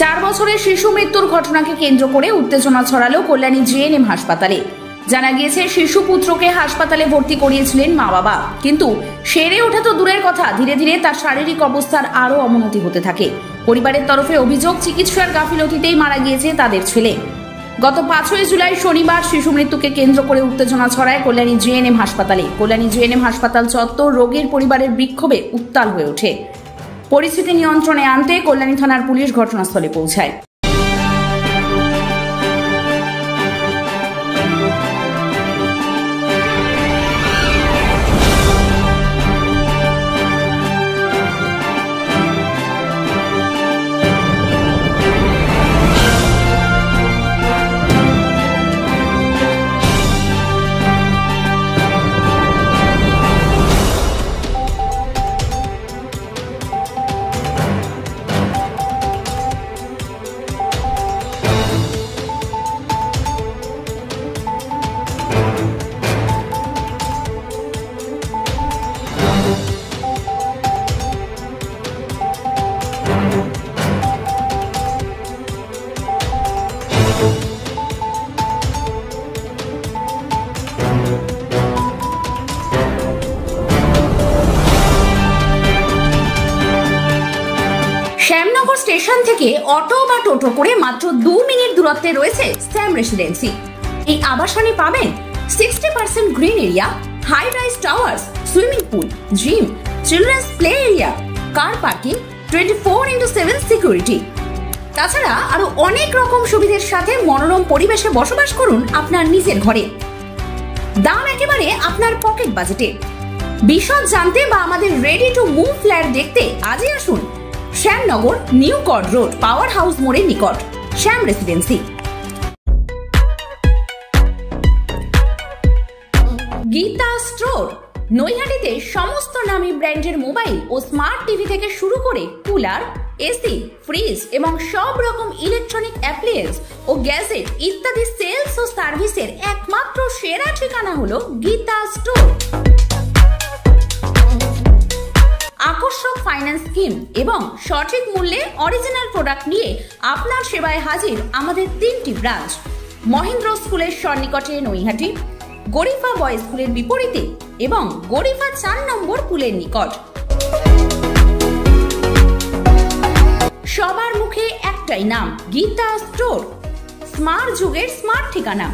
4 বছরের শিশু মৃত্যুর ঘটনাকে কেন্দ্র করে উত্তেজনা ছড়ালো কল্যাণী জেএনএম হাসপাতালে। জানা গিয়েছে, শিশু পুত্রকে হাসপাতালে ভর্তি করিয়েছিলেন মা বাবা, কিন্তু সেরে ওঠা তো দূরের কথা, ধীরে ধীরে তার শারীরিক অবস্থার আরো অবনতি হতে থাকে। পরিবারের তরফে অভিযোগ, চিকিৎসার গাফিলতিতেই মারা গিয়েছে তাদের ছেলে। গত 5ই জুলাই শনিবার শিশু মৃত্যুকে কেন্দ্র করে উত্তেজনা ছড়ায় কল্যাণী জেএনএম হাসপাতালে। কল্যাণী জেএনএম হাসপাতাল চত্বর রোগীর পরিবারের বিক্ষোভে উত্তাল হয়ে ওঠে। পরিস্থিতি নিয়ন্ত্রণে আনতে কল্যাণী থানার পুলিশ ঘটনাস্থলে পৌঁছায়। শ্যামনগর স্টেশন থেকে অটো বা টোটো করে মাত্র 2 মিনিট দূরত্বে রয়েছে স্যাম রেসিডেন্সি। এই আবাসনে পাবেন 60% green area, high rise towers, swimming pool, gym, children's play area, car parking, 24/7 security. তাছাড়া আরো অনেক রকম সুবিধার সাথে মনোরম পরিবেশে বসবাস করুন আপনার নিজের ঘরে। দাম একেবারে আপনার পকেট বাজেটে। বিশদ জানতে বা আমাদের রেডি টু মুভ ফ্ল্যাট দেখতে আজই আসুন Shyamnagar new chord road, power house মোড়ের নিকট, শ্যাম রেসিডেন্সি। গীতা স্টোর নৈহাটিতে সমস্ত নামী ব্র্যান্ডের মোবাইল ও স্মার্ট টিভি থেকে শুরু করে কুলার, এসি, ফ্রিজ এবং সব রকম ইলেকট্রনিক অ্যাপ্লিয়েন্স ও গ্যাজেট ইত্যাদি সেলস ও সার্ভিসের একমাত্র সেরা ঠিকানা হলো গীতা স্টোর। আকর্ষক ফাইন্যান্স স্কিম এবং সঠিক মূল্যে অরিজিনাল প্রোডাক্ট নিয়ে আপনার সেবায় হাজির আমাদের 3টি ব্রাঞ্চ। মহেন্দ্র স্কুলের সন্নিকটে নৈহাটি, গরিফা বয়েজ স্কুলের বিপরীতে এবং গরিফা 4 নম্বর পুলের নিকট। সবার মুখে একটাই নাম, গীতা স্টোর, স্মার্ট যুগের স্মার্ট ঠিকানা।